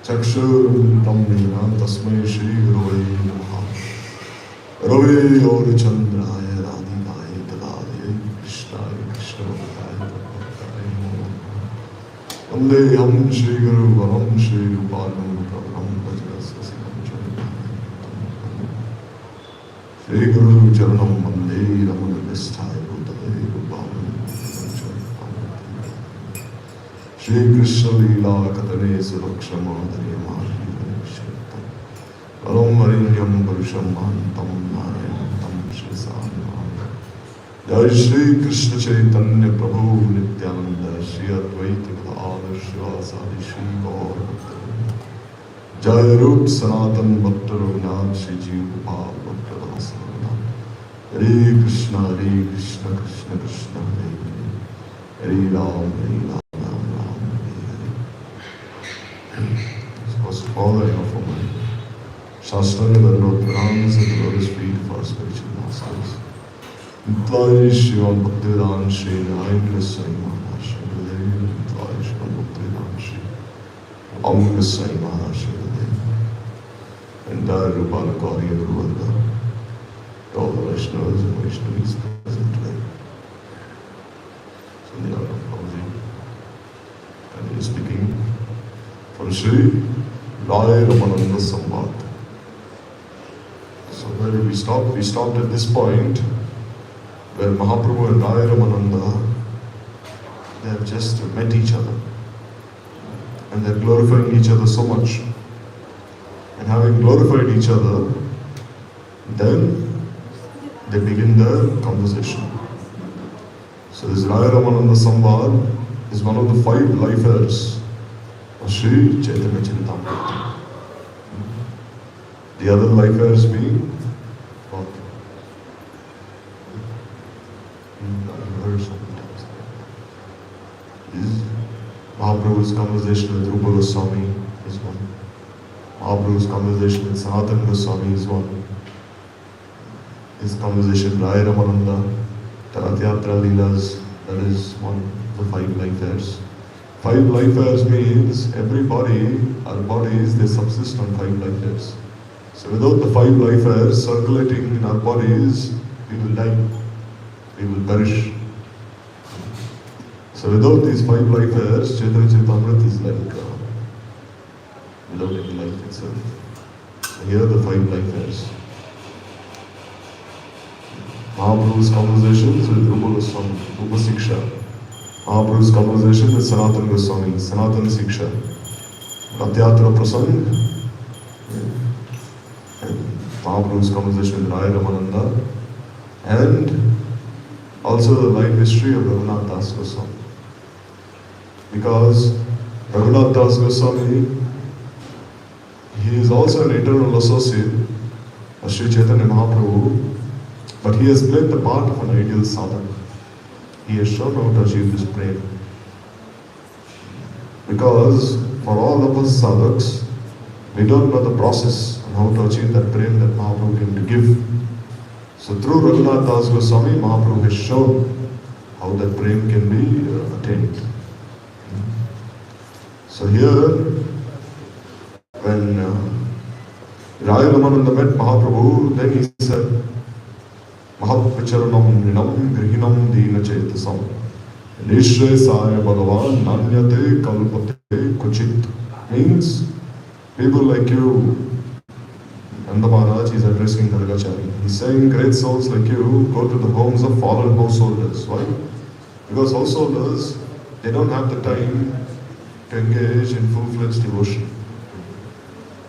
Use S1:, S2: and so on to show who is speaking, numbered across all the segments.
S1: चक्षुरुन्मिलितं येन तस्मै श्रीगुरवे नमः। रवे और चन्द्राय राधिकाय तदालये कृष्णाय कृष्णभक्ताय तद्भक्ताय नमो नमः। वन्देऽहं श्रीगुरुवरं श्रीरूपालं प्रभुं वज्रस्य शिवं श्रीगुरुचरणं वन्दे रमणनिष्ठाय भूतले गोपालं श्री कृष्ण लीला कथने सुरक्षमाधुर्य माधुर्यम परम वरेण्यम पुरुषम महांतम नारायणं श्री साधुनाम। जय श्री कृष्ण चैतन्य प्रभु नित्यानंद श्री अद्वैत गदाधर शिवासादि श्री गौर भक्तवृंद। जय रूप सनातन भक्त रघुनाथ श्री जीव गोपाल भक्तदास रघुनाथ। हरे Krishna Krishna Krishna Hare Hare Ram First of all, I offer my Shashtanga Dandot Pranams at the Lotus feet of our spiritual masters. Nitlai Shivam Bhaktivedanta Shri Narayan Sai Maharaj Shri Gurudev. Nitlai Shivam Bhaktivedanta Shri Om Sai Maharaj Shri Gurudev. Entire Rupala Gauri and Guruvarga, all the Vaishnavas and Vaishnavis present today. So the art of Prabhuji, and he is speaking from Shri Rai Ramananda Samvad. So where did we stop? We stopped at this point where Mahaprabhu and Rai Ramananda, they have just met each other and they're glorifying each other so much. And having glorified each other, then they begin their conversation. So this Rai Ramananda Samvad is one of the 5 life heirs Shri Chaitanya Charitamrita. The other life heirs being what? I've heard so many times. Is Mahaprabhu's conversation with Rupa Goswami is one. Mahaprabhu's conversation with Sanatana Goswami is one. His conversation with Rai Ramananda, Taratyatra Leelas, that is one of the 5 life heirs. 5 life heirs means everybody, our bodies, they subsist on 5 life heirs. So without the 5 life heirs circulating in our bodies, we will die, we will perish. So without these 5 life heirs, Chaitanya Charitamrita is like without any life itself. So here are the 5 life heirs. Mahaprabhu's conversations with Rupa Goswami, Rupa Siksha. Mahaprabhu's conversation with Sanatana Goswami, Sanatana Siksha, Ratyatra Prasang, and Mahaprabhu's conversation with Rai Ramananda, and also the life history of Raghunath Das Goswami. Because Raghunath Das Goswami, he is also an eternal associate of Sri Chaitanya Mahaprabhu, but he has played the part of an ideal sadhak. He has shown how to achieve this prema. Because for all of us sadhaks, we don't know the process on how to achieve that prema that Mahaprabhu came to give. So through Raghunath Das Goswami, Mahaprabhu has shown how that prema can be attained. So here, when Rai Ramananda met Mahaprabhu, then he said, Mahatvicharanam Nrinam Grihinam Dina Chetasam Nishre Saya Bhagavan Nanyate Kalpate Kuchit. Means people like you, and the Maharaj is addressing Gargachari. He's saying great souls like you go to the homes of fallen householders. Why? Because householders, they don't have the time to engage in full-fledged devotion.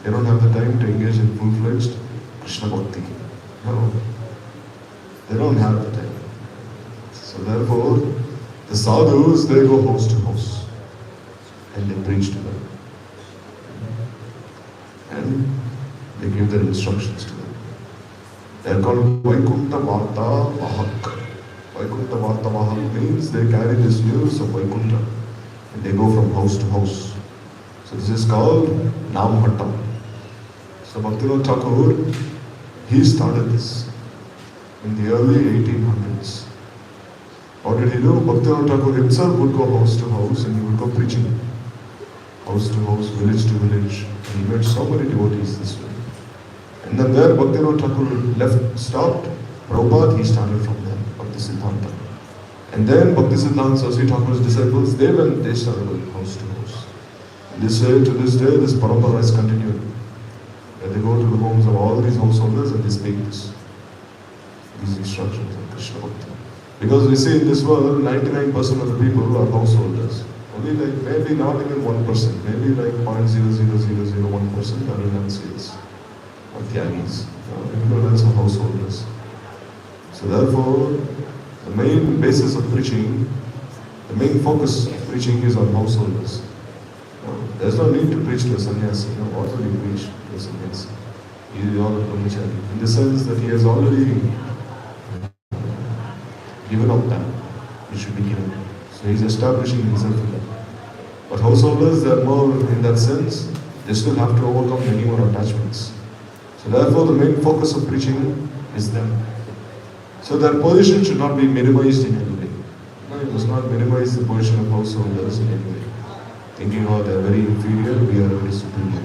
S1: They don't have the time to engage in full-fledged Krishna Bhakti. No. They don't have the time. So therefore, the sadhus, they go house to house and they preach to them. And they give their instructions to them. They are called Vaikunta Varta Vahak. Vaikunta Varta Vahak means they carry this news of Vaikunta and they go from house to house. So this is called Namhattam. So Bhaktivinoda Thakur, he started this in the early 1800s. What did he do? Bhaktivinoda Thakur himself would go house to house and he would go preaching. House to house, village to village. And he met so many devotees this way. And then where Bhaktivinoda Thakur stopped, Prabhupada, he started from there, Bhaktisiddhanta. And then Bhaktisiddhanta Saraswati Thakur's disciples, they started going house to house. And this way, to this day, this parampara has continued. Where they go to the homes of all these householders and they speak these instructions of Krishna Bhakti. Because we see in this world, 99% of the people are householders. Only maybe not even 1%, maybe 0.00001% are renunciates or tyagis. Everyone else are householders. So therefore, the main basis of preaching, the main focus of preaching is on householders. There's no need to preach to a sannyasi. What will you preach to a sannyasi? He is all a brahmachari. In the sense that he has already given up that which should be given. So he is establishing himself in that. But householders, they are more in that sense, they still have to overcome many more attachments. So therefore the main focus of preaching is them. So their position should not be minimized in any way. No, you must not minimize the position of householders in any way. Thinking, oh, they are very inferior, we are very superior.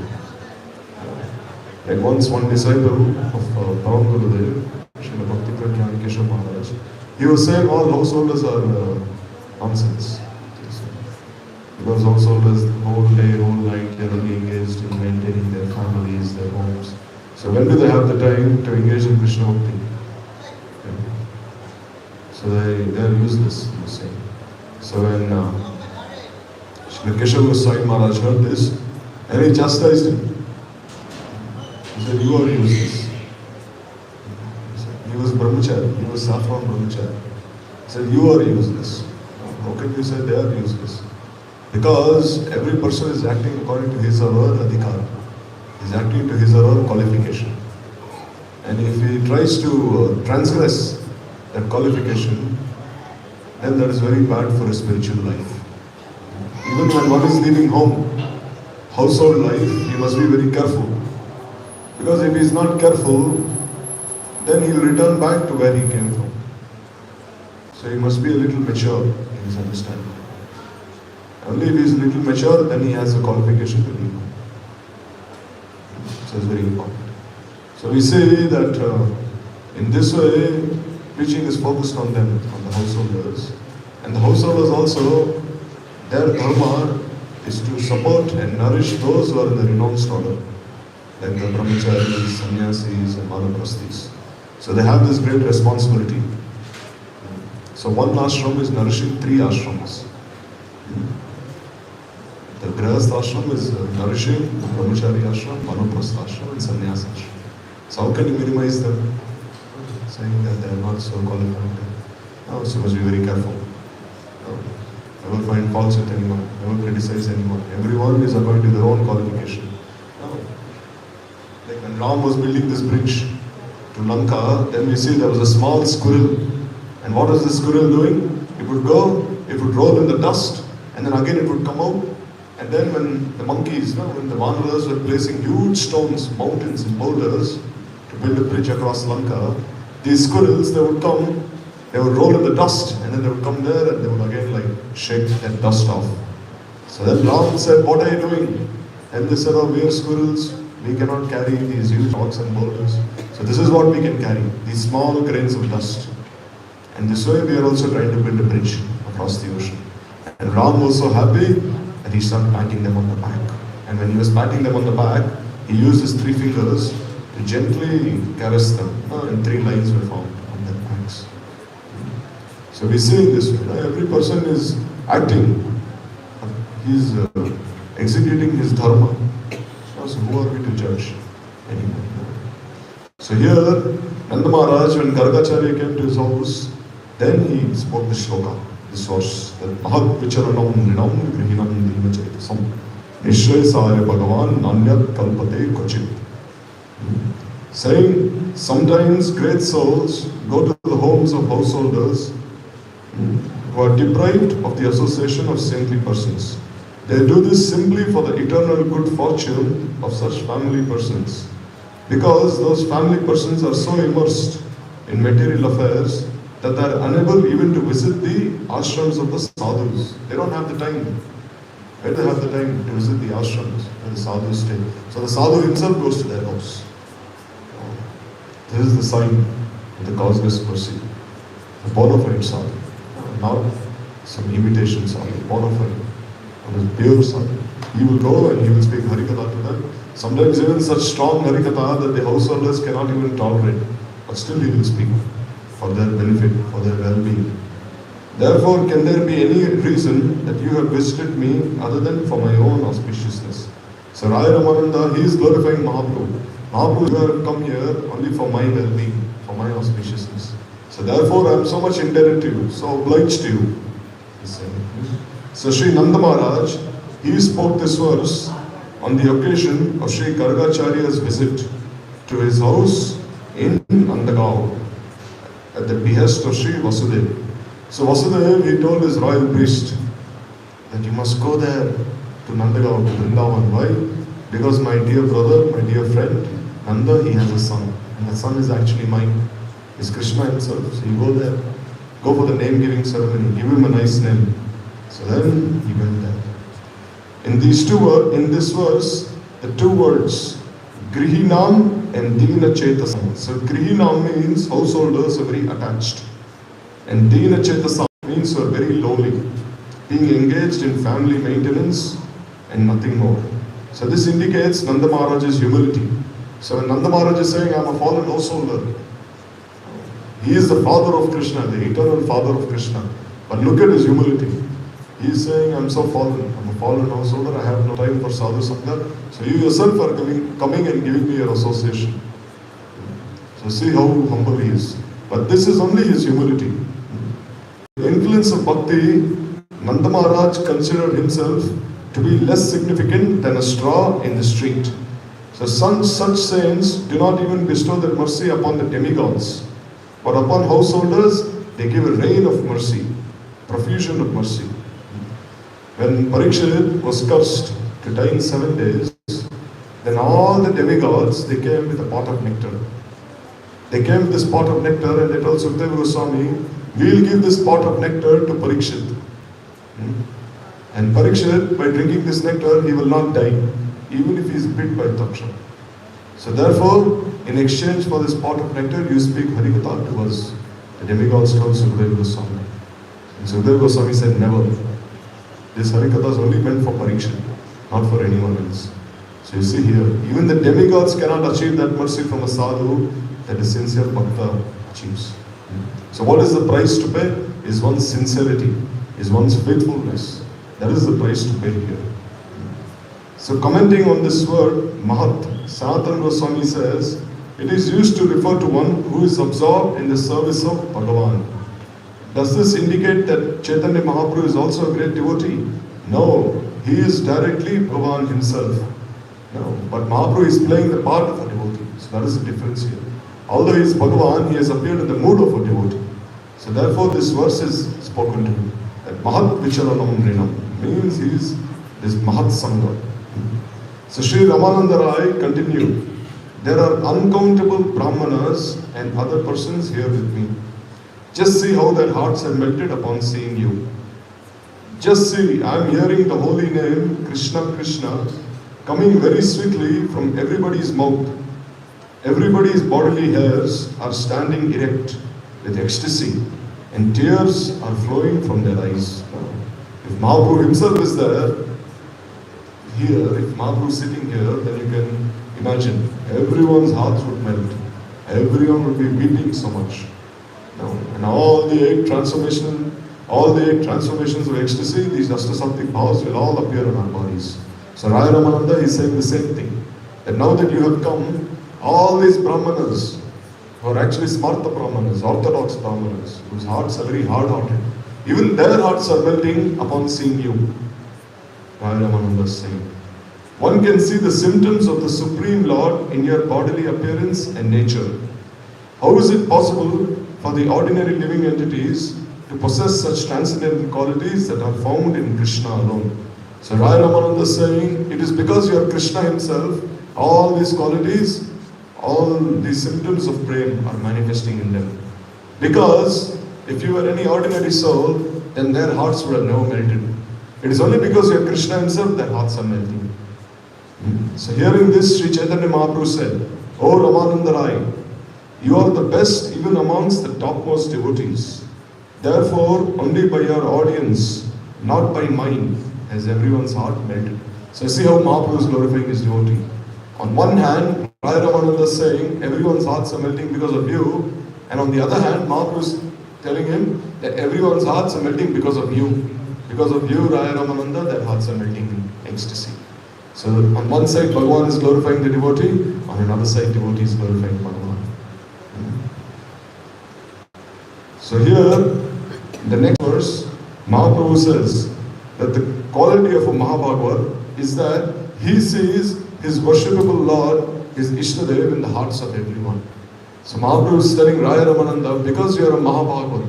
S1: Like once one disciple of Param Gurudev, Srila Bhakti Maharaj, he was saying all householders are nonsense. Because householders, the whole day, whole night, they are only engaged in maintaining their families, their homes. So when do they have the time to engage in Krishna Bhakti? So they are useless, you say. So when Srila Keshav Goswami Maharaj heard this, and he chastised him. He said, you are useless. He was brahmachari, he was saffron brahmachari. He said, you are useless. How can you say they are useless? Because every person is acting according to his or her adhikara. He is acting to his or her qualification. And if he tries to transgress that qualification, then that is very bad for a spiritual life. Even when one is leaving home, household life, he must be very careful. Because if he is not careful, then he will return back to where he came from. So he must be a little mature in his understanding. Only if he is a little mature, then he has a qualification to leave home. So it's very important. So we say that in this way, preaching is focused on them, on the householders. And the householders also, their dharma is to support and nourish those who are in the renounced order, like the brahmacharis, sannyasis, and vanaprasthis. So they have this great responsibility. So one ashram is nourishing 3 ashrams. The grihastha ashram is nourishing the brahmachari ashram, vanaprastha ashram, and sannyasa ashram. So how can you minimize them? Saying that they are not so qualified. No, so you must be very careful. Never find faults with anyone, never criticize anyone. Everyone is according to their own qualification. Like when Ram was building this bridge to Lanka, then we see there was a small squirrel. And what was the squirrel doing? It would go, it would roll in the dust, and then again it would come out. And then when the monkeys, when the Vanaras were placing huge stones, mountains and boulders to build a bridge across Lanka, these squirrels, they would come, they would roll in the dust, and then they would come there and they would again shake that dust off. So then Ram said, what are you doing? And they said, oh, we are squirrels, we cannot carry these huge rocks and boulders. So this is what we can carry, these small grains of dust. And this way we are also trying to build a bridge across the ocean. And Ram was so happy that he started patting them on the back. And when he was patting them on the back, he used his 3 fingers to gently caress them. And 3 lines were found on their backs. So we see this way, every person is acting, he is executing his dharma. So who are we to judge anyone? So here, Nanda Maharaj, when Gargacharya came to his house, then he spoke the shloka. This was that Mahat Vicharanam Nrinam Grihinam Dina Chaitasam Nishray Sare Bhagavan Nanyat Kalpate Kochit. Saying, sometimes great souls go to the homes of householders who are deprived of the association of saintly persons. They do this simply for the eternal good fortune of such family persons. Because those family persons are so immersed in material affairs that they are unable even to visit the ashrams of the sadhus. They don't have the time. Where do they have the time to visit the ashrams where the sadhus stay? So the sadhu himself goes to their house. This is the sign of the causeless mercy. The bona fide sadhu. Not some imitation sadhu. Bona fide. What is pure sadhu. He will go and he will speak Harikatha to them. Sometimes even such strong Harikatha that the householders cannot even tolerate. But still he will speak for their benefit, for their well-being. Therefore, can there be any reason that you have visited me other than for my own auspiciousness? So Raya Ramananda, he is glorifying Mahaprabhu. Mahaprabhu, you have come here only for my well-being, for my auspiciousness. So therefore, I am so much indebted to you, so obliged to you. So Sri Nanda Maharaj, he spoke this verse on the occasion of Sri Gargacharya's visit to his house in Nandagaon at the behest of Sri Vasudeva. So Vasudeva, he told his royal priest that you must go there to Nandagaon, to Vrindavan. Why? Because my dear brother, my dear friend, Nanda, he has a son. And the son is actually mine. It's Krishna himself. So you go there, go for the name-giving ceremony, give him a nice name. So then he went there. In this verse, the two words, Grihinam and Dina Chetasam. So Grihinam means householders are very attached. And Dina Chetasam means are very lowly, being engaged in family maintenance and nothing more. So this indicates Nanda Maharaj's humility. So when Nanda Maharaj is saying, I am a fallen householder, he is the father of Krishna, the eternal father of Krishna. But look at his humility. He is saying, I am so fallen. I am a fallen householder. I have no time for sadhu sangha. So you yourself are coming and giving me your association. So see how humble he is. But this is only his humility. The influence of Bhakti, Nanda Maharaj considered himself to be less significant than a straw in the street. So such saints do not even bestow their mercy upon the demigods, but upon householders they give a rain of mercy, profusion of mercy. When Parikshit was cursed to die in 7 days, then all the demigods, they came with a pot of nectar. They came with this pot of nectar and they told Sukadeva Goswami, we will give this pot of nectar to Parikshit. And Parikshit, by drinking this nectar, he will not die, even if he is bit by Taksha. So therefore, in exchange for this pot of nectar, you speak Harikatha to us. The demigods told Sukadeva Goswami. And Sukadeva Goswami said, never. This Harikatha is only meant for Parikshit, not for anyone else. So you see here, even the demigods cannot achieve that mercy from a sadhu that a sincere bhakta achieves. So what is the price to pay? Is one's sincerity, is one's faithfulness. That is the price to pay here. So commenting on this word, Mahat, Sanatana Goswami says, it is used to refer to one who is absorbed in the service of Bhagavan. Does this indicate that Chaitanya Mahaprabhu is also a great devotee? No, he is directly Bhagavan himself. No, but Mahaprabhu is playing the part of a devotee. So that is the difference here. Although he is Bhagavan, he has appeared in the mood of a devotee. So therefore this verse is spoken to him. That Mahat Vicharanam Nrinam means he is this Mahat Sangha. So Sri Ramananda Rai continued, there are uncountable Brahmanas and other persons here with me. Just see how their hearts have melted upon seeing you. Just see, I am hearing the holy name Krishna Krishna coming very sweetly from everybody's mouth. Everybody's bodily hairs are standing erect with ecstasy and tears are flowing from their eyes. If Mahaprabhu himself is there, here, if Mahaprabhu is sitting here, then you can imagine everyone's hearts would melt. Everyone would be weeping so much. And all the eight transformations of ecstasy, these Ashtasakti powers will all appear in our bodies. So Raya Ramananda is saying the same thing. That now that you have come, all these Brahmanas, who are actually Smarta Brahmanas, Orthodox Brahmanas, whose hearts are very hard-hearted, even their hearts are melting upon seeing you. Raya Ramananda is saying. One can see the symptoms of the Supreme Lord in your bodily appearance and nature. How is it possible for the ordinary living entities to possess such transcendental qualities that are found in Krishna alone? So Raya Ramananda is saying, it is because you are Krishna himself, all these qualities, all these symptoms of prema are manifesting in them. Because If you were any ordinary soul, then their hearts would have never melted. It is only because you are Krishna himself that hearts are melting. So hearing this, Sri Chaitanya Mahaprabhu said, "O Ramananda Rai, you are the best even amongst the topmost devotees. Therefore, only by your audience, not by mine, has everyone's heart melted." So see how Mahaprabhu is glorifying his devotee. On one hand, Rai Ramananda is saying, everyone's hearts are melting because of you. And on the other hand, Mahaprabhu is telling him that everyone's hearts are melting because of you. Because of you, Rai Ramananda, that hearts are melting in ecstasy. So on one side, Bhagavan is glorifying the devotee. On another side, devotee is glorifying Bhagavan. So here, the next verse, Mahaprabhu says that the quality of a Mahabhagavat is that he sees his worshipable Lord, his Ishtadev, in the hearts of everyone. So Mahaprabhu is telling Raya Ramananda, because you are a Mahabhagavat,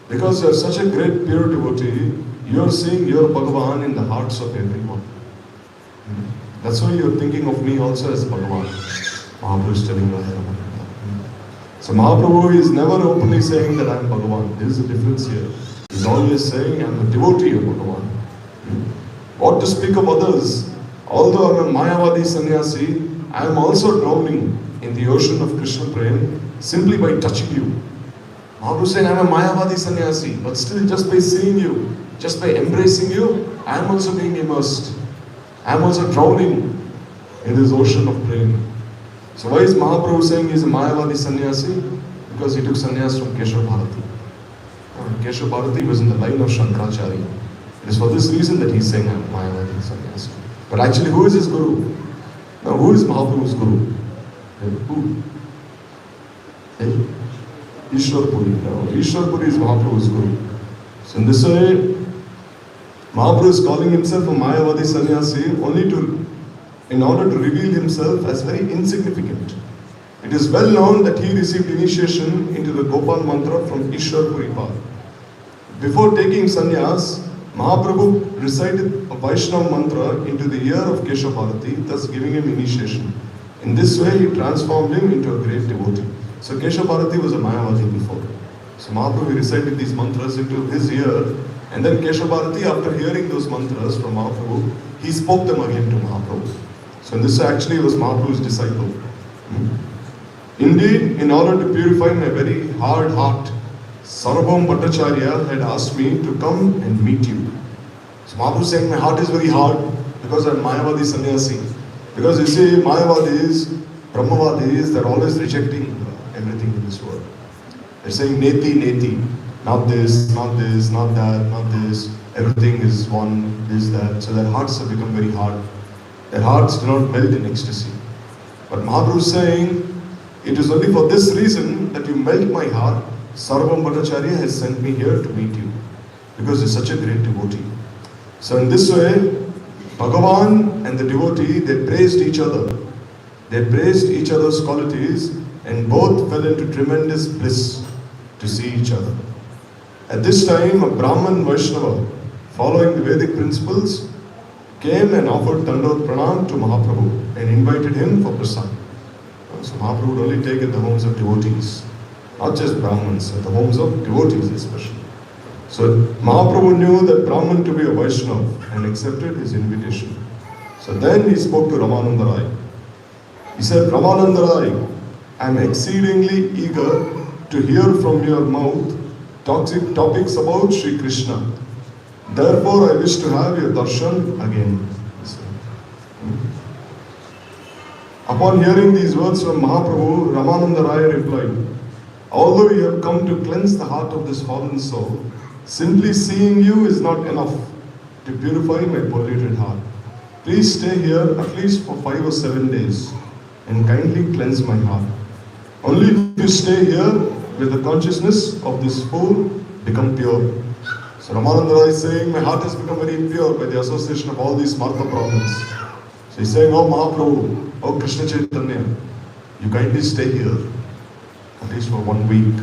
S1: because you are such a great pure devotee, you are seeing your Bhagavan in the hearts of everyone. That's why you are thinking of me also as Bhagavan. Mahaprabhu is telling Raya Ramananda. So Mahaprabhu is never openly saying that I am Bhagavan. There is a difference here. He is always saying I am a devotee of Bhagavan. What to speak of others? Although I am a Mayavadi sannyasi, I am also drowning in the ocean of Krishna Prem simply by touching you. Mahaprabhu is saying I am a Mayavadi sannyasi, but still just by seeing you, just by embracing you, I am also being immersed. I am also drowning in this ocean of prem. So why is Mahaprabhu saying he is a Mayavadi sannyasi? Because he took sannyas from Keshav Bharati. Keshav Bharati was in the line of Shankaracharya. It is for this reason that he is saying I am a Mayavadi sannyasi. But actually, who is his guru? Now, who is Mahaprabhu's guru? Who? Ishwar Puri. No, Ishwar Puri is Mahaprabhu's guru. So in this way, Mahaprabhu is calling himself a Mayavadi sannyasi only in order to reveal himself as very insignificant. It is well known that he received initiation into the Gopal mantra from Ishwar Puri Pad. Before taking sannyas, Mahaprabhu recited a Vaishnava mantra into the ear of Keshav Bharati, thus giving him initiation. In this way, he transformed him into a great devotee. So Keshav Bharati was a Mayavadi before. So Mahaprabhu recited these mantras into his ear, and then Keshav Bharati, after hearing those mantras from Mahaprabhu, he spoke them again to Mahaprabhu. So in this way, actually, he was Mahaprabhu's disciple. Indeed, in order to purify my very hard heart, Sarvabhauma Bhattacharya had asked me to come and meet you. So Mahaprabhu is saying, my heart is very hard because I am Mayavadi sannyasi. Because you see, Mayavadis, Brahmavadis, they are always rejecting everything in this world. They are saying, Neti, Neti, not this, not this, not that, not this, everything is one, this, that. So their hearts have become very hard. Their hearts do not melt in ecstasy. But Mahaprabhu is saying, it is only for this reason that you melt my heart. Sarvabhauma Bhattacharya has sent me here to meet you because he is such a great devotee. So in this way, Bhagavan and the devotee, they praised each other. They praised each other's qualities and both fell into tremendous bliss to see each other. At this time, a Brahman Vaishnava, following the Vedic principles, came and offered Dandot Pranam to Mahaprabhu and invited him for prasad. So Mahaprabhu would only take at the homes of devotees. Not just Brahmins, at the homes of devotees especially. So Mahaprabhu knew that Brahman to be a Vaishnava and accepted his invitation. So then he spoke to Ramananda Rai. He said, Ramananda Rai, I am exceedingly eager to hear from your mouth topics about Sri Krishna. Therefore I wish to have your darshan again. Upon hearing these words from Mahaprabhu, Ramananda Rai replied, although you have come to cleanse the heart of this fallen soul, simply seeing you is not enough to purify my polluted heart. Please stay here at least for 5 or 7 days and kindly cleanse my heart. Only if you stay here will the consciousness of this fool become pure. So Ramananda Rai is saying, my heart has become very impure by the association of all these Martha problems. So he's saying, oh Mahaprabhu, oh Krishna Chaitanya, you kindly stay here at least for 1 week,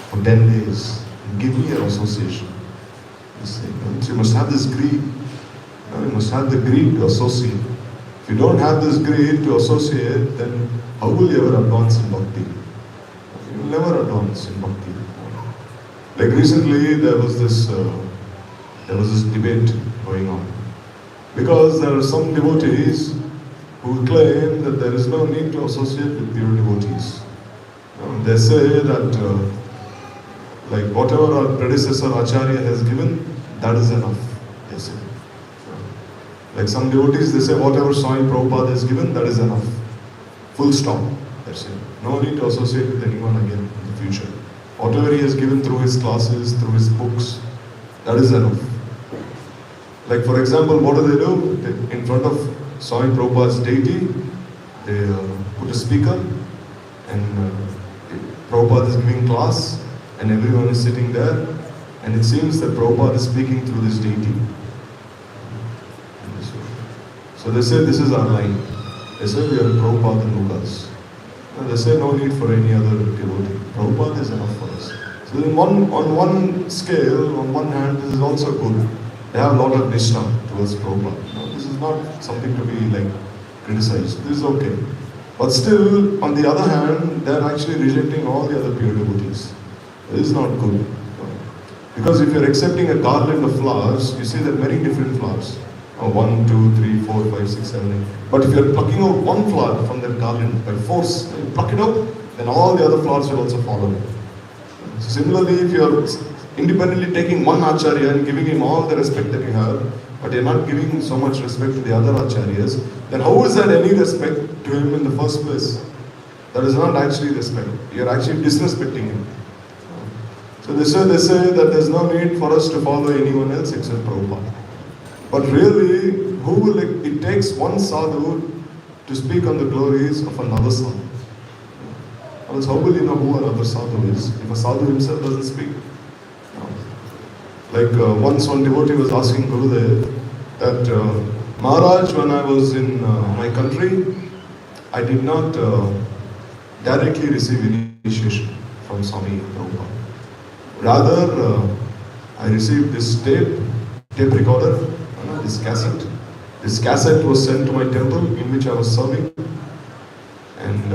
S1: for 10 days, and give me your association. He's saying, you must have this greed. You must have the greed to associate. If you don't have this greed to associate, then how will you ever advance in bhakti? You will never advance in bhakti. Like recently, there was this debate going on, because there are some devotees who claim that there is no need to associate with pure devotees. They say that like whatever our predecessor Acharya has given, that is enough. They say. Like some devotees, they say whatever Swami Prabhupada has given, that is enough. Full stop. That's it. No need to associate with anyone again in the future. Whatever he has given through his classes, through his books, that is enough. Like for example, what do? In front of Swami Prabhupada's deity, they put a speaker, and Prabhupada is giving class, and everyone is sitting there, and it seems that Prabhupada is speaking through this deity. So they say this is our line. They say we are Prabhupada Nukas. And they say no need for any other devotee. Prabhupada is enough for us. So on one scale, on one hand, this is also good. They have a lot of nishtha towards Prabhupada. No, this is not something to be like criticized. This is okay. But still, on the other hand, they are actually rejecting all the other pure devotees. This is not good. Because if you are accepting a garland of flowers, you see there are many different flowers. 1, 2, 3, 4, 5, 6, 7, 8. But if you are plucking out one flower from that garland by force, you pluck it out, then all the other flowers will also follow it. So similarly, if you are independently taking one Acharya and giving him all the respect that you have, but you are not giving so much respect to the other Acharyas, then how is that any respect to him in the first place? That is not actually respect. You are actually disrespecting him. So they say that there is no need for us to follow anyone else except Prabhupada. But really, it takes one sadhu to speak on the glories of another sadhu. Else how will you know who another sadhu is if a sadhu himself doesn't speak? Like once one devotee was asking Gurudev that Maharaj, when I was in my country, I did not directly receive initiation from Swami Prabhupada. Rather, I received this tape recorder, this cassette. This cassette was sent to my temple in which I was serving, and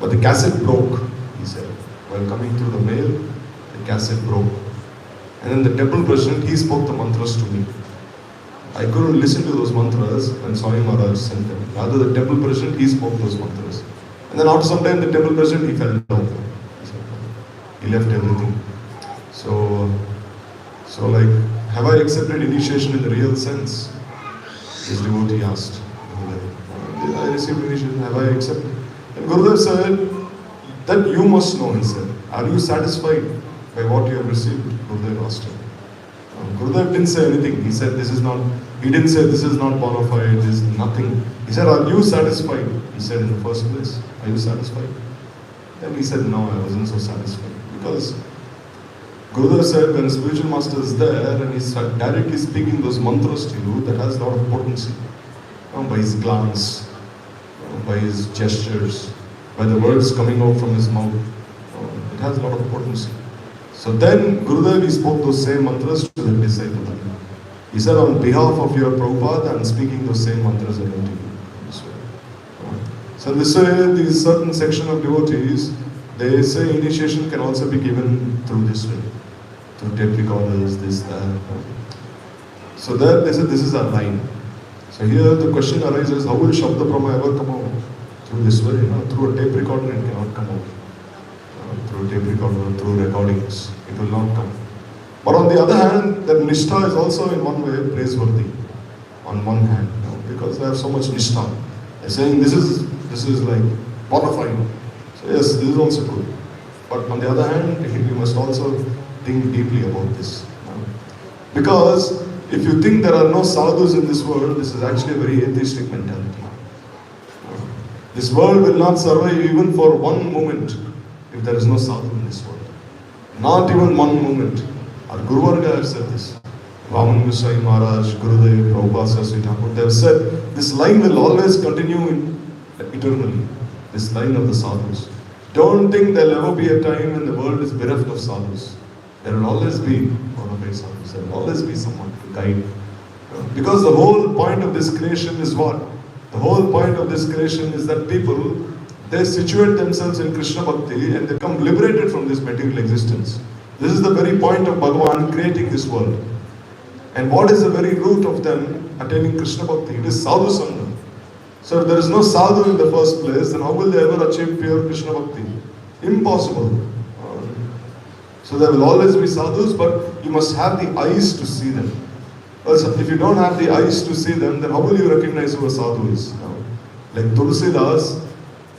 S1: but the cassette broke, he said. While coming through the mail, the cassette broke. And then the temple president, he spoke the mantras to me. I couldn't listen to those mantras when Swami Maharaj sent them. Rather, the temple president, he spoke those mantras. And then after some time, the temple president, he fell down. He left everything. So like, have I accepted initiation in the real sense? This devotee asked. I received initiation, have I accepted? And Gurudev said, that you must know, he said. Are you satisfied by what you have received? Gurudev asked him. Gurudev didn't say anything. He said, he didn't say this is not bona fide, this is nothing. He said, are you satisfied? He said in the first place, are you satisfied? Then he said, no, I wasn't so satisfied. Because Gurudev said, when a spiritual master is there and he's directly speaking those mantras to you, that has a lot of potency. By his glance, by his gestures, by the words coming out from his mouth. It has a lot of potency. So then Gurudev, he spoke those same mantras to the disciple. He said, on behalf of your Prabhupada, I am speaking those same mantras again to you. So this way, these certain section of devotees, they say initiation can also be given through this way. Through tape recorders, this, that. So there they said this is our line. So here the question arises, how will Shabda Brahma ever come out? Through this way, through a tape recorder it cannot come out. Through a tape recorder, through recordings, it will not come. But on the other hand, that nishtha is also in one way praiseworthy. On one hand, because they have so much nishtha. They're saying this is like bona fide. So yes, this is also good. But on the other hand, you must also think deeply about this. Because if you think there are no sadhus in this world, this is actually a very atheistic mentality. This world will not survive even for one moment if there is no sadhu in this world. Not even one moment. Our Guru Varga have said this. Vaman Goswami Maharaj, Gurudev, Prabhupada Saraswati Thakur, they have said this line will always continue eternally. This line of the sadhus. Don't think there will ever be a time when the world is bereft of sadhus. There will always be one of these sadhus. There will always be someone to guide. Because the whole point of this creation is what? The whole point of this creation is that people, they situate themselves in Krishna Bhakti and they become liberated from this material existence. This is the very point of Bhagavan creating this world. And what is the very root of them attaining Krishna Bhakti? It is sadhu sangha. So if there is no sadhu in the first place, then how will they ever achieve pure Krishna Bhakti? Impossible. So there will always be sadhus, but you must have the eyes to see them. Also, if you don't have the eyes to see them, then how will you recognize who a sadhu is? Like Tulsidas,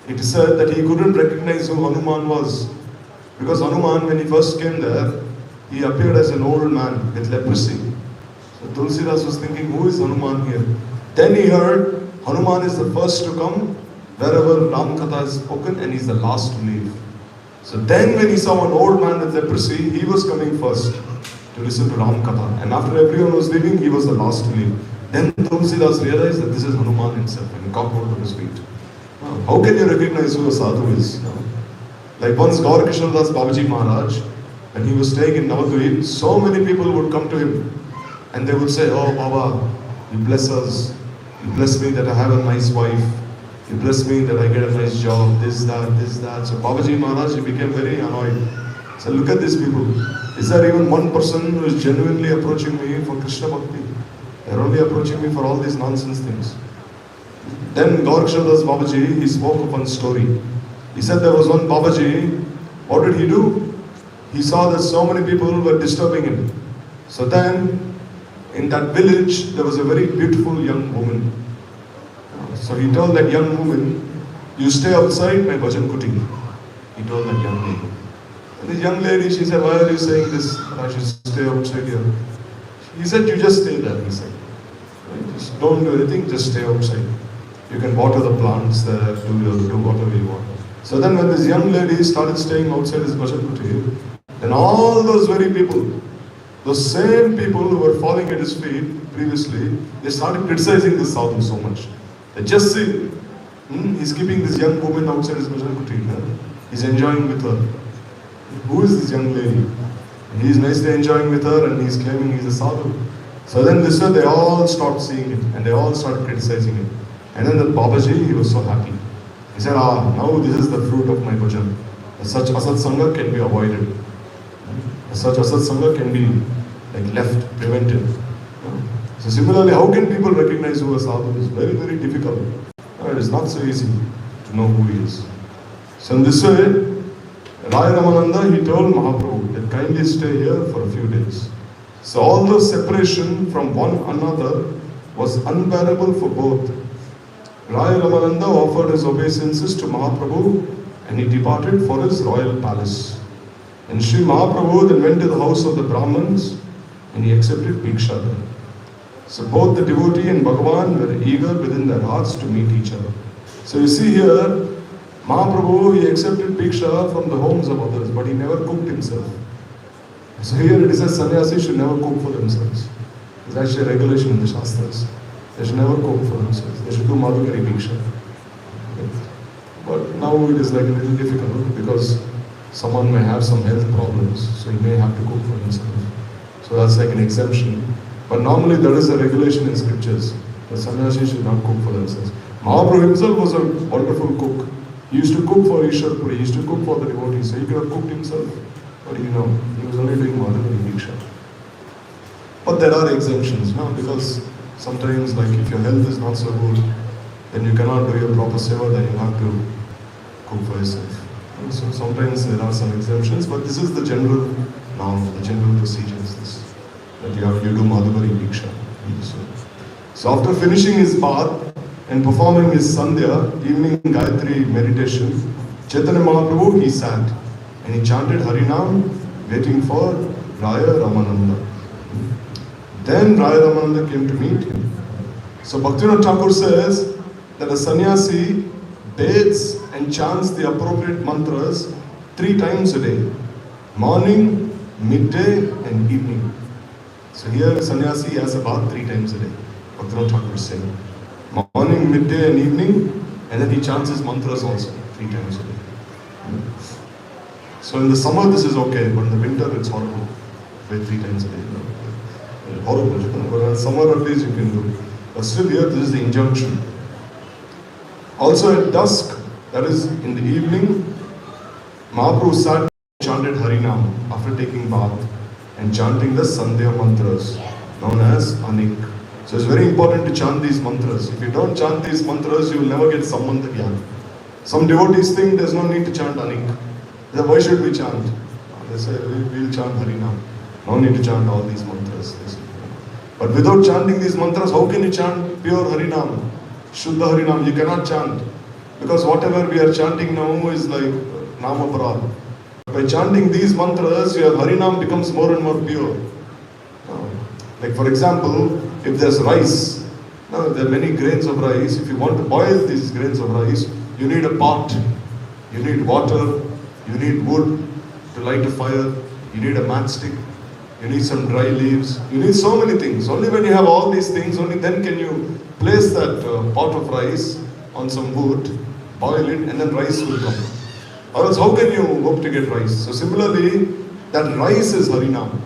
S1: it is said that he couldn't recognize who Hanuman was. Because Hanuman, when he first came there, he appeared as an old man with leprosy. So Tulsidas was thinking, who is Hanuman here? Then he heard, Hanuman is the first to come wherever Ram Katha is spoken, and he's the last to leave. So then when he saw an old man with leprosy, he was coming first to listen to Ram Katha. And after everyone was leaving, he was the last to leave. Then Tulsidas realized that this is Hanuman himself, and he got hold of his feet. How can you recognize who a sadhu is? Like once Gaur Krishnadas Babaji Maharaj, when he was staying in Navadvip, so many people would come to him and they would say, oh Baba, you bless us, you bless me that I have a nice wife, you bless me that I get a nice job, this, that. So Babaji Maharaj, he became very annoyed. So look at these people. Is there even one person who is genuinely approaching me for Krishna Bhakti? They're only approaching me for all these nonsense things. Then Gaur Krishnadas Babaji, he spoke of one story. He said there was one Babaji, what did he do? He saw that so many people were disturbing him. So then, in that village, there was a very beautiful young woman. So he told that young woman, you stay outside my bhajan kuti. He told that young lady. And the young lady, she said, why are you saying this? I should stay outside here. He said, you just stay there, he said. Just don't do anything, just stay outside. You can water the plants there, do whatever you want. So then when this young lady started staying outside his bhajan kuti, then all those very people, those same people who were falling at his feet previously, they started criticizing this sadhu so much. They just see, he's keeping this young woman outside his bhajan kuti. He's enjoying with her. Who is this young lady? He's nicely enjoying with her and he's claiming he's a sadhu. So then this way they all stopped seeing it and they all started criticizing him. And then the Babaji, he was so happy. He said, now this is the fruit of my bhajan. Such asat sangha can be avoided. Such asat sangha can be like left, prevented. So similarly, how can people recognize who a sadhu is? Very, very difficult. It is not so easy to know who he is. So in this way, Raya Ramananda, he told Mahaprabhu that kindly stay here for a few days. So although separation from one another was unbearable for both, Raya Ramananda offered his obeisances to Mahaprabhu and he departed for his royal palace. And Sri Mahaprabhu then went to the house of the Brahmins and he accepted Bhiksha there. So both the devotee and Bhagavan were eager within their hearts to meet each other. So you see here, Mahaprabhu, he accepted Bhiksha from the homes of others, but he never cooked himself. So here it says sannyasis should never cook for themselves. There's actually a regulation in the Shastras. They should never cook for themselves. They should do Madhukari Bhiksha. But now it is like a little difficult because someone may have some health problems, so he may have to cook for himself. So that's like an exemption. But normally there is a regulation in scriptures that sannyasis should not cook for themselves. Mahaprabhu himself was a wonderful cook. He used to cook for Ishwar Puri, he used to cook for the devotees, so he could have cooked himself. But he was only doing Madhukari Bhiksha. But there are exemptions, because sometimes like if your health is not so good, then you cannot do your proper seva, then you have to cook for yourself. So sometimes there are some exemptions, but this is the general norm, the general procedure is this, that you do Madhukari Bhiksha. So after finishing his bath and performing his Sandhya, evening Gayatri meditation, Chaitanya Mahaprabhu, he sat and he chanted Harinam, waiting for Raya Ramananda. Then Raya Ramananda came to meet him. So Bhaktivinoda Thakur says that a sannyasi bathes and chants the appropriate mantras 3 times a day, morning, midday and evening. So here sannyasi has a bath 3 times a day, Bhaktivinoda Thakur is saying. Morning, midday and evening, and then he chants his mantras also 3 times a day. So in the summer this is okay, but in the winter it's horrible. Wait 3 times a day. Horrible. But in the summer at least you can do. But still here this is the injunction. Also at dusk, that is in the evening, Mahaprabhu sat chanted Harinam after taking bath and chanting the Sandhya mantras known as Anik. So it's very important to chant these mantras. If you don't chant these mantras, you will never get Sambandha Jnana. Some devotees think there's no need to chant Anik. Then why should we chant? They say we'll chant Harinam. No need to chant all these mantras. But without chanting these mantras, how can you chant pure Harinam? Shuddha Harinam, you cannot chant. Because whatever we are chanting now is like Namaparad. By chanting these mantras, your Harinam becomes more and more pure. Like for example, if there's rice, there are many grains of rice. If you want to boil these grains of rice, you need a pot, you need water, you need wood to light a fire, you need a matchstick, you need some dry leaves, you need so many things. Only when you have all these things, only then can you place that pot of rice on some wood, boil it, and then rice will come. Or else how can you hope to get rice? So similarly, that rice is Harinam.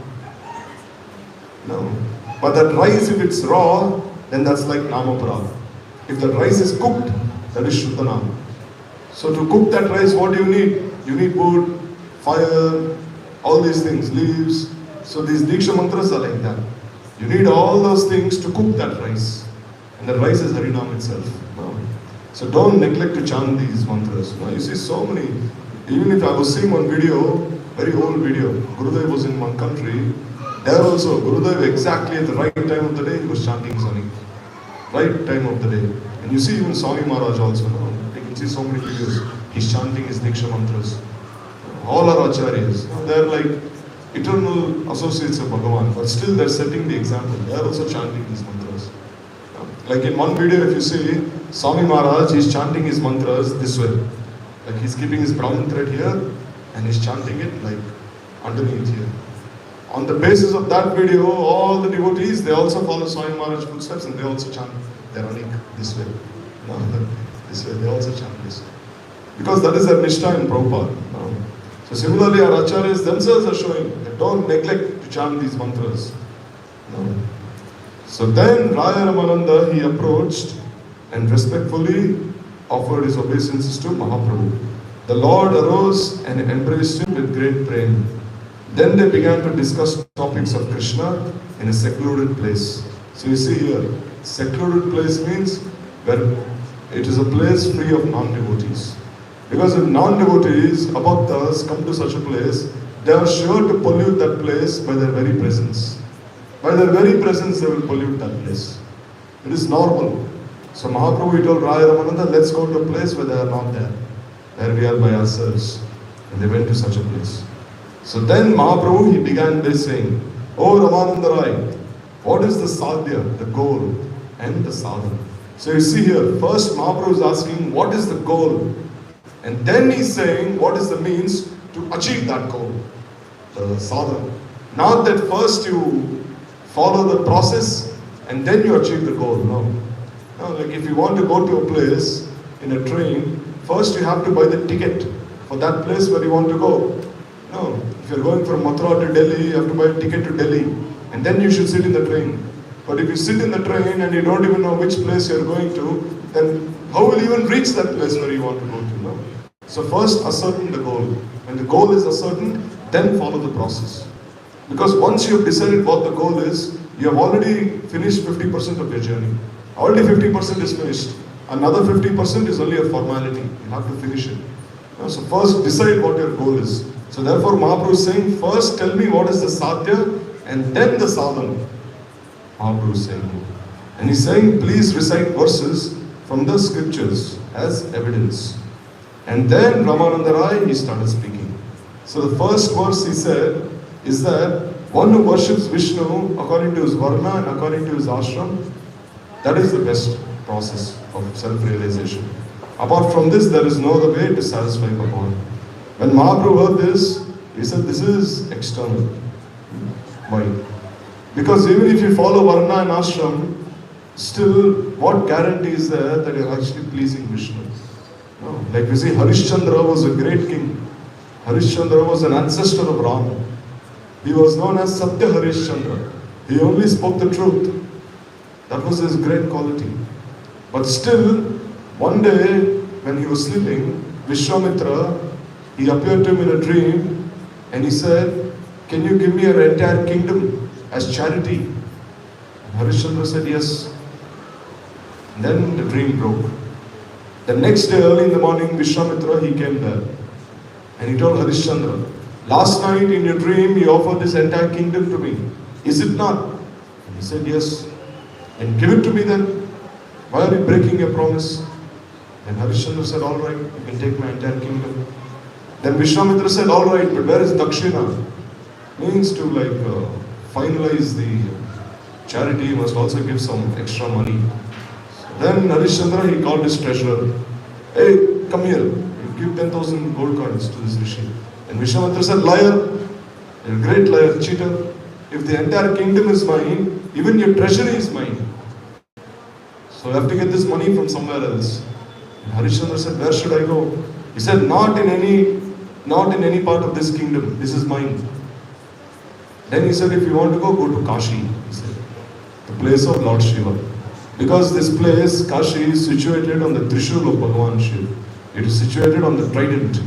S1: No. But that rice, if it's raw, then that's like Namaparad. If the rice is cooked, that is Shuddhanam. So to cook that rice, what do you need? You need wood, fire, all these things, leaves. So these Diksha mantras are like that. You need all those things to cook that rice. And the rice is Harinam itself. No. So don't neglect to chant these mantras. No. You see so many. Even if I was seeing one video, very old video, Gurudev was in one country. There also, Gurudev exactly at the right time of the day, he was chanting Sani. Right time of the day. And you see even Swami Maharaj also. No? You can see so many videos. He's chanting his Diksha mantras. All our acharyas. They're like eternal associates of Bhagavan, but still they're setting the example. They're also chanting these mantras. Like in one video, if you see, Swami Maharaj, he's chanting his mantras this way. Like he's keeping his brown thread here and he's chanting it like underneath here. On the basis of that video, all the devotees, they also follow Swami Maharaj's footsteps and they also chant their Anik this way. No, this way, they also chant this way. Because that is their Nishtha in Prabhupada. No. So similarly, our acharyas themselves are showing that don't neglect to chant these mantras. No. So then Raya Ramananda, he approached and respectfully offered his obeisances to Mahaprabhu. The Lord arose and embraced him with great prema. Then they began to discuss topics of Krishna in a secluded place. So you see here, secluded place means where it is a place free of non-devotees. Because if non-devotees, abhaktas, come to such a place, they are sure to pollute that place by their very presence. By their very presence, they will pollute that place. It is normal. So Mahaprabhu, he told Raya Ramananda, let's go to a place where they are not there. Where we are by ourselves. And they went to such a place. So then Mahaprabhu, he began by saying, Oh Ramananda Rai, what is the sadhya, the goal, and the sadhana? So you see here, first Mahaprabhu is asking, what is the goal? And then he's saying, what is the means to achieve that goal? The sadhana. Not that first you follow the process and then you achieve the goal. No. No, like if you want to go to a place in a train, first you have to buy the ticket for that place where you want to go. No, if you're going from Mathura to Delhi, you have to buy a ticket to Delhi and then you should sit in the train. But if you sit in the train and you don't even know which place you're going to, then how will you even reach that place where you want to go to? No? So first ascertain the goal. When the goal is ascertained, then follow the process. Because once you have decided what the goal is, you have already finished 50% of your journey. Already 50% is finished. Another 50% is only a formality. You have to finish it. So first decide what your goal is. So therefore Mahaprabhu is saying, first tell me what is the sadhya and then the sadhana. Mahaprabhu is saying. And he's saying, please recite verses from the scriptures as evidence. And then Ramananda Rai, he started speaking. So the first verse he said is that one who worships Vishnu according to his varna and according to his ashram, that is the best process of self-realization. Apart from this, there is no other way to satisfy Bhagavan. When Mahaprabhu heard this, he said, this is external. Why? Because even if you follow varna and ashram, still, what guarantee is there that you're actually pleasing Vishnu? No. Like we see, Harishchandra was a great king. Harishchandra was an ancestor of Rama. He was known as Satya Harishchandra. He only spoke the truth. That was his great quality. But still, one day, when he was sleeping, Vishwamitra, he appeared to him in a dream And he said, can you give me your entire kingdom as charity? And Harishchandra said, yes. And then the dream broke. The next day early in the morning, Vishwamitra, he came there. And he told Harishchandra, last night in your dream, you offered this entire kingdom to me. Is it not? And he said, yes. And give it to me then. Why are you breaking your promise? And Harishchandra said, all right, you can take my entire kingdom. Then Vishwamitra said, all right, but where is Dakshina? Means to finalize the charity, you must also give some extra money. Then Harishchandra, he called his treasurer. Hey, come here. You give 10,000 gold coins to this rishi. And Vishwamitra said, liar, you're a great liar, cheater. If the entire kingdom is mine, even your treasury is mine. So I have to get this money from somewhere else. And Harishchandra said, where should I go? He said, not in any part of this kingdom. This is mine. Then he said, if you want to go to Kashi. He said, the place of Lord Shiva. Because this place, Kashi, is situated on the Trishul of Bhagavan Shiva. It is situated on the trident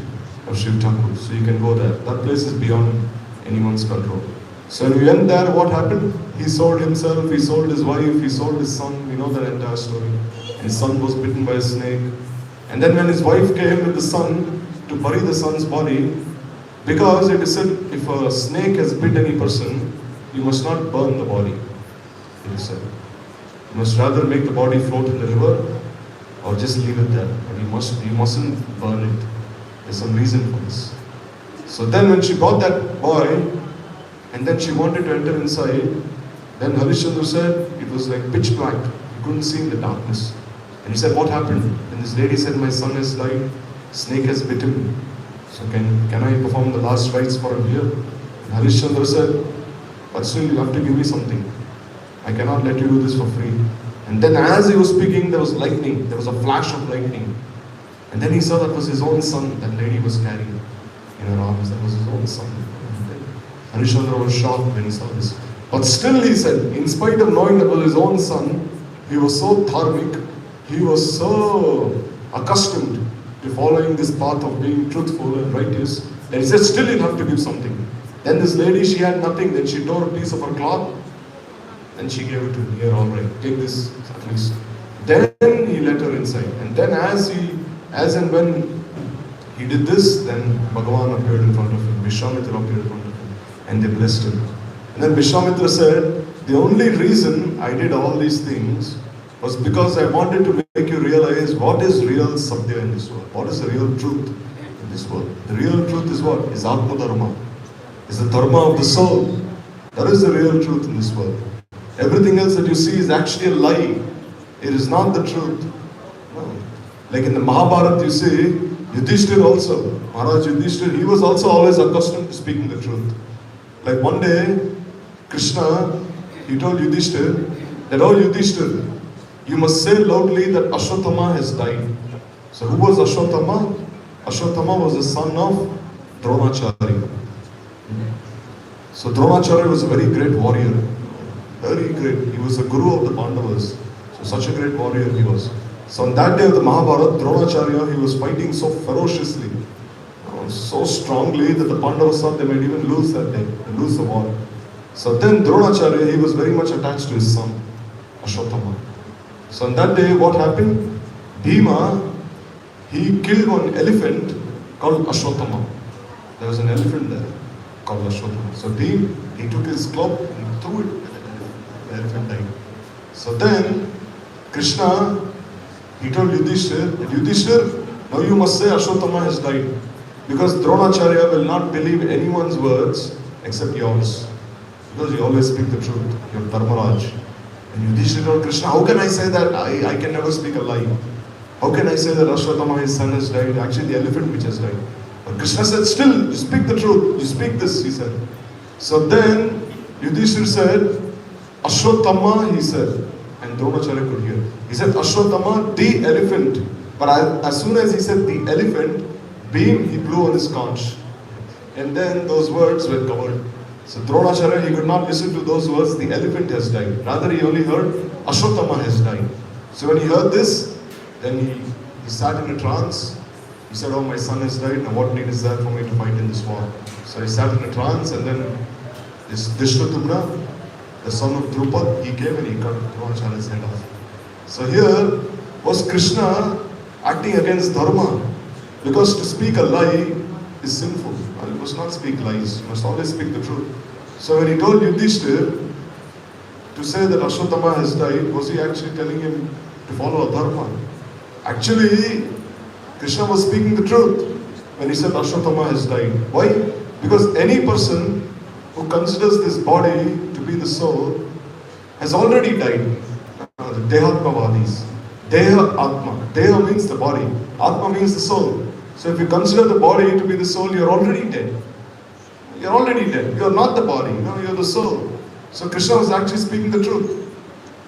S1: of Shiv Thakur. So you can go there. That place is beyond anyone's control. So when we went there, what happened? He sold himself, he sold his wife, he sold his son. We know that entire story. And his son was bitten by a snake. And then when his wife came with the son to bury the son's body, because it is said, if a snake has bit any person, you must not burn the body. It is said. You must rather make the body float in the river or just leave it there. But you mustn't burn it. There's some reason for this. So then when she got that boy, and then she wanted to enter inside, then Harishchandra said it was like pitch black. You couldn't see in the darkness. And he said, what happened? And this lady said, my son has died. Snake has bit him. So can I perform the last rites for him here? And Harishchandra said, but still you have to give me something. I cannot let you do this for free. And then as he was speaking, there was lightning. There was a flash of lightning. And then he saw that was his own son that lady was carrying in her arms. That was his own son. Harishchandra was shocked when he saw this. But still he said, in spite of knowing that was his own son, he was so dharmic, he was so accustomed to following this path of being truthful and righteous, that he said, still you'll have to give something. Then this lady, she had nothing. Then she tore a piece of her cloth and she gave it to him. Here, all right, take this at least. Then he let her inside. And then as and when he did this, then Bhagavan appeared in front of him. Vishwamitra appeared in front of him. And they blessed him. And then Vishwamitra said, the only reason I did all these things was because I wanted to make you realize what is real Satya in this world. What is the real truth in this world. The real truth is what? Is Atma Dharma. Is the Dharma of the soul. That is the real truth in this world. Everything else that you see is actually a lie. It is not the truth. No. Like in the Mahabharata you see, Yudhishthir also, Maharaj Yudhishthir, he was also always accustomed to speaking the truth. Like one day, Krishna, he told Yudhishthir that, oh Yudhishthir, you must say loudly that Ashwatthama has died. So who was Ashwatthama? Ashwatthama was the son of Dronacharya. So Dronacharya was a very great warrior. Very great. He was the guru of the Pandavas. So such a great warrior he was. So on that day of the Mahabharata, Dronacharya, he was fighting so ferociously, so strongly that the Pandavas thought they might even lose that day, lose the war. So then Dronacharya, he was very much attached to his son, Ashwatthama. So on that day, what happened? Bhima, he killed one elephant called Ashwatthama. There was an elephant there called Ashwatthama. So Bhima, he took his club and threw it. The elephant died. So then Krishna, he told Yudhishthir, that Yudhishthir, now you must say Ashwatthama has died. Because Dronacharya will not believe anyone's words except yours. Because you always speak the truth. You're Dharmaraj. And Yudhishthira told Krishna, how can I say that? I can never speak a lie. How can I say that Ashwatthama, his son, has died? Actually, the elephant which has died. But Krishna said, still, you speak the truth. You speak this, he said. So then, Yudhishthira said, Ashwatthama, he said. And Dronacharya could hear. He said, Ashwatthama, the elephant. But as soon as he said the elephant, Bhim, he blew on his conch. And then those words were covered. So Dronacharya, he could not listen to those words, the elephant has died. Rather, he only heard, Ashwatthama has died. So when he heard this, then he sat in a trance. He said, oh, my son has died, now what need is there for me to fight in this war? So he sat in a trance, and then this Drishtadyumna, the son of Drupad, he came and he cut Dronacharya's head off. So here was Krishna acting against dharma, because to speak a lie is sinful. You must not speak lies, you must always speak the truth. So when he told Yudhishthira to say that Ashwatthama has died, was he actually telling him to follow a dharma? Actually, Krishna was speaking the truth when he said Ashwatthama has died. Why? Because any person who considers this body to be the soul has already died. The Dehatmavadis. Deha Atma. Deha means the body. Atma means the soul. So if you consider the body to be the soul, you're already dead. You're already dead. You're not the body. No, you're the soul. So Krishna was actually speaking the truth.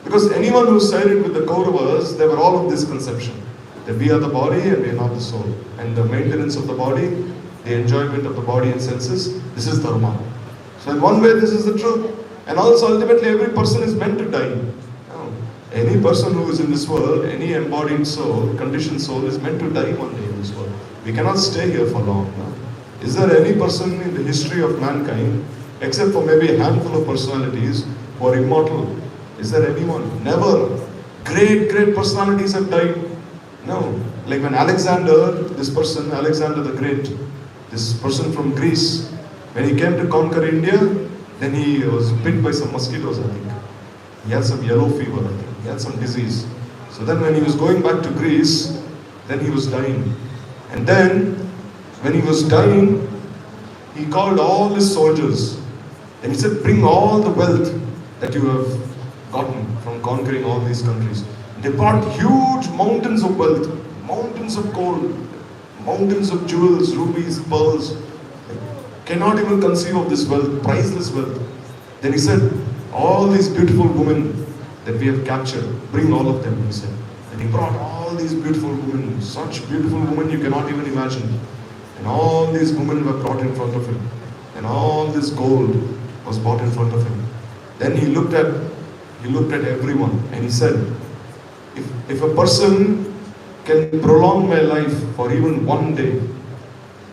S1: Because anyone who sided with the Kauravas, they were all of this conception. That we are the body and we are not the soul. And the maintenance of the body, the enjoyment of the body and senses, this is dharma. So in one way this is the truth. And also ultimately every person is meant to die. Any person who is in this world, any embodied soul, conditioned soul is meant to die one day in this world. We cannot stay here for long. Is there any person in the history of mankind, except for maybe a handful of personalities, who are immortal? Is there anyone? Never. Great personalities have died. No. Like when Alexander, this person, Alexander the Great, this person from Greece, when he came to conquer India, then he was bit by some mosquitoes, I think. He had some yellow fever, I think. He had some disease. So then when he was going back to Greece, then he was dying. And then, when he was dying, he called all his soldiers. And he said, bring all the wealth that you have gotten from conquering all these countries. They brought huge mountains of wealth, mountains of gold, mountains of jewels, rubies, pearls. Cannot even conceive of this wealth, priceless wealth. Then he said, all these beautiful women that we have captured, bring all of them, he said. And he brought all these beautiful women, such beautiful women you cannot even imagine. And all these women were brought in front of him. And all this gold was brought in front of him. Then he looked at everyone and he said, if a person can prolong my life for even one day,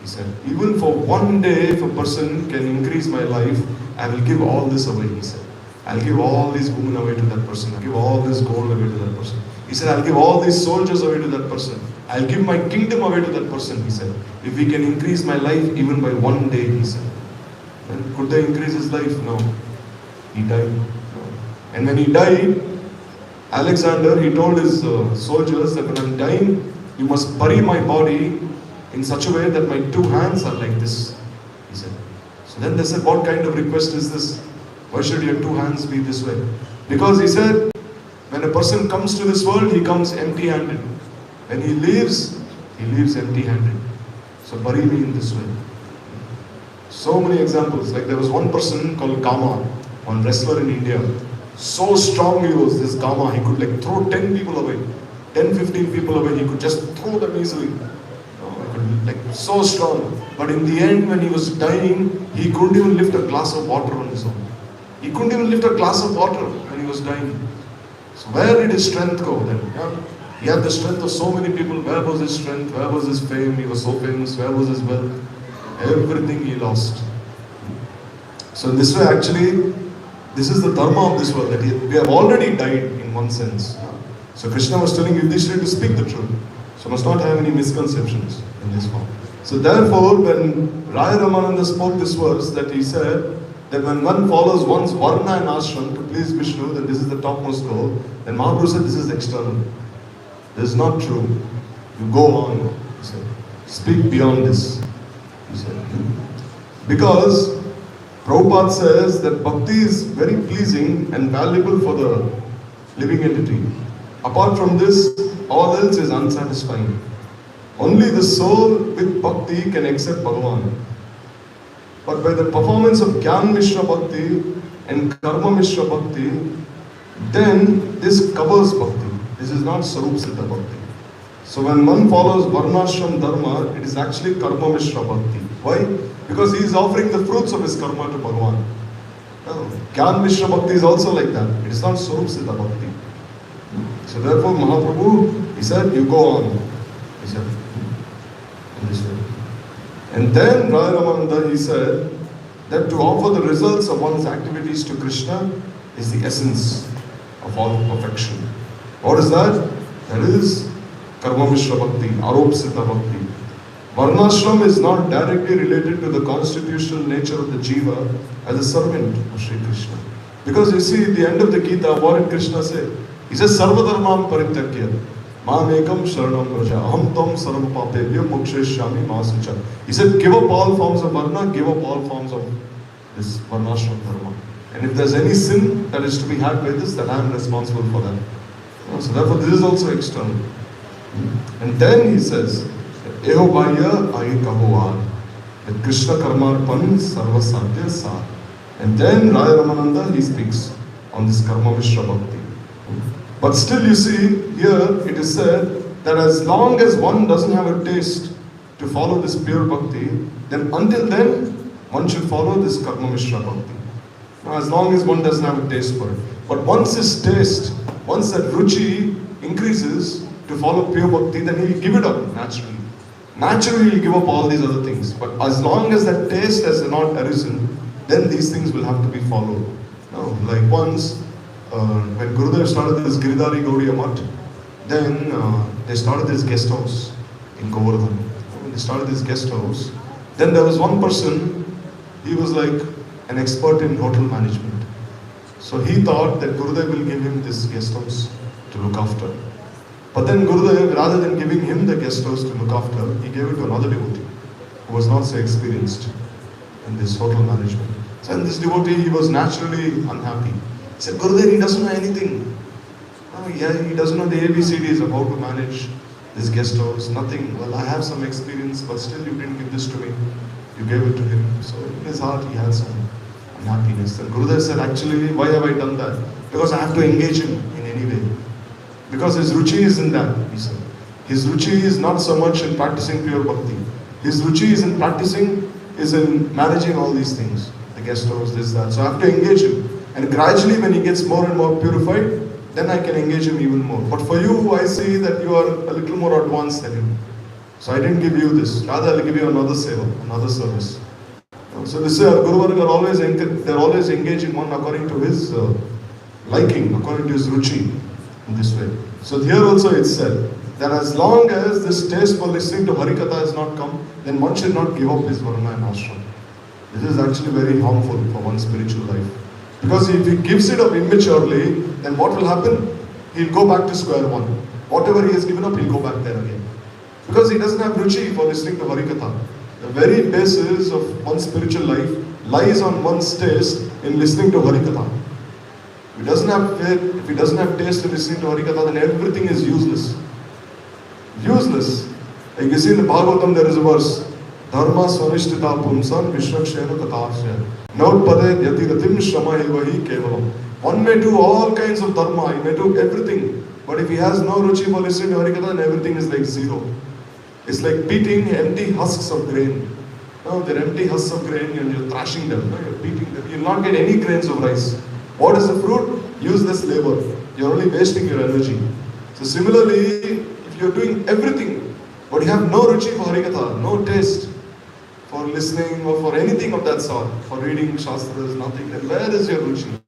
S1: he said, even for one day, if a person can increase my life, I will give all this away, he said. I'll give all these women away to that person. I'll give all this gold away to that person. He said, I'll give all these soldiers away to that person. I'll give my kingdom away to that person, he said. If he can increase my life even by one day, he said. And could they increase his life? No. He died. No. And when he died, Alexander, he told his soldiers that when I'm dying, you must bury my body in such a way that my two hands are like this, he said. So then they said, what kind of request is this? Why should your two hands be this way? Because he said, when a person comes to this world, he comes empty-handed. When he leaves empty-handed. So bury me in this way. So many examples. Like there was one person called Kama, one wrestler in India. So strong he was, this Kama. He could like throw 10 people away. 10, 15 people away. He could just throw them easily. Like so strong. But in the end, when he was dying, he couldn't even lift a glass of water on his own. He couldn't even lift a glass of water when he was dying. So where did his strength go then? Yeah? He had the strength of so many people. Where was his strength? Where was his fame? He was so famous. Where was his wealth? Everything he lost. So in this way, actually, this is the dharma of this world. That we have already died in one sense. So Krishna was telling Yudhishthira to speak the truth. So must not have any misconceptions in this form. So therefore, when Raya Ramananda spoke this verse, that he said that when one follows one's varna and ashram to please Vishnu, then this is the topmost goal. Then Mahaprabhu said this is external. This is not true. You go on. He said, speak beyond this. He said, because Prabhupada says that bhakti is very pleasing and valuable for the living entity. Apart from this, all else is unsatisfying. Only the soul with bhakti can accept Bhagavan. But by the performance of Gyan Mishra Bhakti and Karma Mishra Bhakti, then this covers bhakti. This is not Sarup Siddha Bhakti. So when one follows Varnashram Dharma, it is actually Karma Mishra Bhakti. Why? Because he is offering the fruits of his karma to Bhagavan. Gyan Mishra Bhakti is also like that. It is not Sarup Siddha Bhakti. So therefore Mahaprabhu, he said, you go on. He said. in this way. And then Radha Ramananda, he said that to offer the results of one's activities to Krishna is the essence of all perfection. What is that? That is Karma Mishra Bhakti, Aropsita Bhakti. Varnashram is not directly related to the constitutional nature of the jiva as a servant of Sri Krishna. Because you see, at the end of the Gita, what did Krishna say? He says, Sarvadharmam parityagya, mam ekam sharanam vraja, aham tam sarva papebhyo moksheshyami ma sucha. He said, give up all forms of varna, give up all forms of this varnashram dharma. And if there's any sin that is to be had by this, then I am responsible for that. So therefore, this is also external. And then he says, Eho Bhaya Agi Kahoan, that Krishna Karmarpan Sarva Sadhya Sar. And then Radha Ramananda, he speaks on this Karma Mishra Bhakti. But still you see, here it is said that as long as one doesn't have a taste to follow this pure Bhakti, then until then, one should follow this Karma Mishra Bhakti. Now, as long as one doesn't have a taste for it. But once his taste, once that ruchi increases to follow pure Bhakti, then he will give it up naturally. Naturally, he will give up all these other things. But as long as that taste has not arisen, then these things will have to be followed. Now, like once, when Gurudev started this Giridhari Gaudiya Math, then they started this guest house in Govardhan. When they started this guest house, then there was one person, he was like an expert in hotel management. So he thought that Gurudev will give him this guest house to look after. But then Gurudev, rather than giving him the guest house to look after, he gave it to another devotee who was not so experienced in this hotel management. So in this devotee, he was naturally unhappy. He said, Gurudev, he doesn't know anything. Oh, yeah, he doesn't know the ABCDs of how to manage this guest house, nothing. Well, I have some experience, but still you didn't give this to me. You gave it to him. So in his heart, he had some unhappiness. And Gurudev said, actually, why have I done that? Because I have to engage him in any way. Because his ruchi is in that, he said. His ruchi is not so much in practicing pure bhakti. His ruchi is in managing all these things. The guest house, this, that. So I have to engage him. And gradually when he gets more and more purified, then I can engage him even more. But for you, I see that you are a little more advanced than him. So I didn't give you this. Rather, I'll give you another seva, another service. So this is our Guru Varga they're always engaging one according to his liking, according to his ruchi. In this way. So here also it's said that as long as this taste for listening to Harikatha has not come, then one should not give up his varna and ashram. This is actually very harmful for one's spiritual life. Because if he gives it up immaturely, then what will happen? He'll go back to square one. Whatever he has given up, he'll go back there again. Because he doesn't have ruchi for listening to Harikatha. The very basis of one's spiritual life lies on one's taste in listening to Harikatha. If he doesn't have taste in listening to Harikatha, then everything is useless. Useless. Like you see in the Bhagavatam, there is a verse, Dharma swanishtita pumsan vishrakshena kathasya nautpade yatiratim shrama evahi kevalam. One may do all kinds of dharma, he may do everything, but if he has no ruchi for listening to Harikatha, then everything is like zero. It's like beating empty husks of grain. Now they're empty husks of grain and you're thrashing them, you're beating them. You'll not get any grains of rice. What is the fruit? Useless labor. You're only wasting your energy. So similarly, if you're doing everything, but you have no ruchi for Harikatha, no taste for listening or for anything of that sort, for reading Shastras, nothing, then where is your ruchi?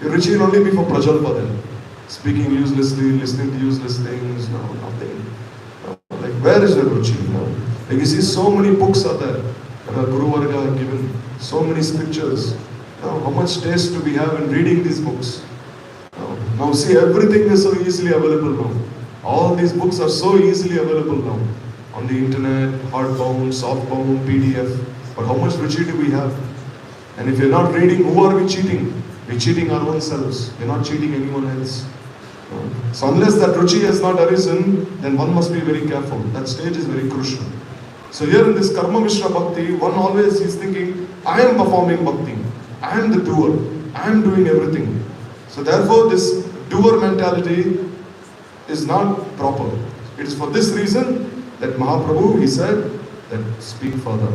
S1: Your ruchi will only be for Prajalpa then. Speaking uselessly, listening to useless things, no, nothing. No. Like where is your ruchi? No. Like you see, so many books are there that our Guru Varga have given, so many scriptures. How much taste do we have in reading these books? Now see, everything is so easily available now. All these books are so easily available now. On the internet, hardbound, softbound, PDF. But how much ruchi do we have? And if you're not reading, who are we cheating? We're cheating our own selves. We're not cheating anyone else. So unless that ruchi has not arisen, then one must be very careful. That stage is very crucial. So here in this Karma Mishra Bhakti, one always is thinking, I am performing Bhakti. I am the doer. I am doing everything. So therefore this doer mentality is not proper. It is for this reason that Mahaprabhu, he said that speak further.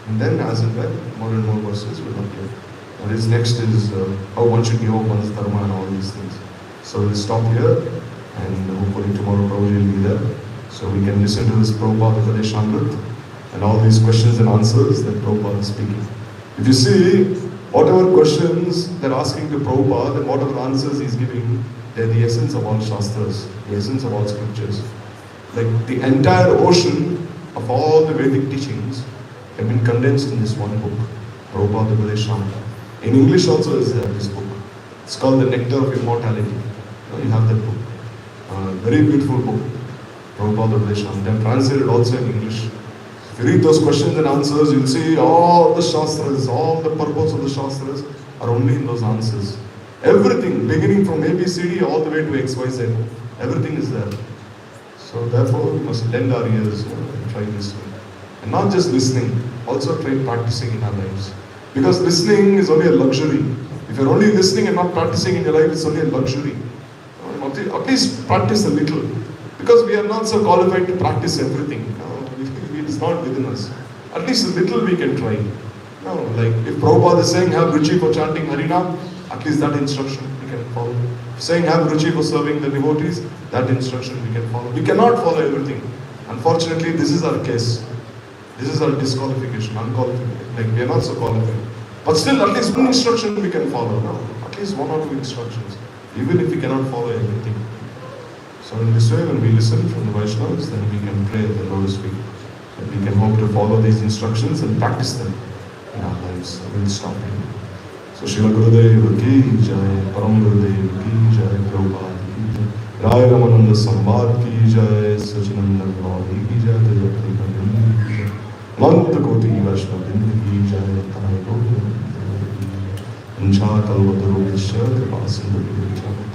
S1: And then as and when more and more verses will appear. And his next is how one should give up one's dharma and all these things. So we'll stop here and hopefully tomorrow Prabhuji will be there. So we can listen to this Prabhupada Upadeshamrit and all these questions and answers that Prabhupada is speaking. If you see, whatever questions they're asking to Prabhupada and whatever answers he's giving, they're the essence of all Shastras, the essence of all scriptures. Like the entire ocean of all the Vedic teachings have been condensed in this one book, Prabhupada Upadeshamrita. In English also is there, this book. It's called The Nectar of Immortality. You have that book. Very beautiful book, Prabhupada Upadeshamrita. They have translated also in English. If you read those questions and answers, you'll see all the Shastras, all the purpose of the Shastras are only in those answers. Everything, beginning from ABCD all the way to XYZ, everything is there. So therefore, we must lend our ears and try listening. And not just listening, also try practicing in our lives. Because listening is only a luxury. If you're only listening and not practicing in your life, it's only a luxury. At least practice a little. Because we are not so qualified to practice everything. It's not within us. At least a little we can try. Like if Prabhupada is saying have ruchi for chanting Harinam, at least that instruction we can follow. Saying have ruchi for serving the devotees, that instruction we can follow. We cannot follow everything. Unfortunately, this is our case. This is our disqualification, unqualified. Like we are not so qualified. But still, at least one instruction we can follow. At least one or two instructions. Even if we cannot follow everything. So in this way, when we listen from the Vaishnavas, then we can pray at the Lotus feet. And we can hope to follow these instructions and practice them in our lives. So we'll stop here. So Srila Gurudeva ki jai, Param Gurudeva ki jai, Prabhupada ki jai, Rai Ramananda Sambhad ki jai, Sachinanda Gauri ki jai, Tejapati Kandan ki jai, Manta Koti Vaishnavin ki jai, Tanai Gautam ki jai, Ancha Kalvataro Vishya, Kripa Sindhu ki jai.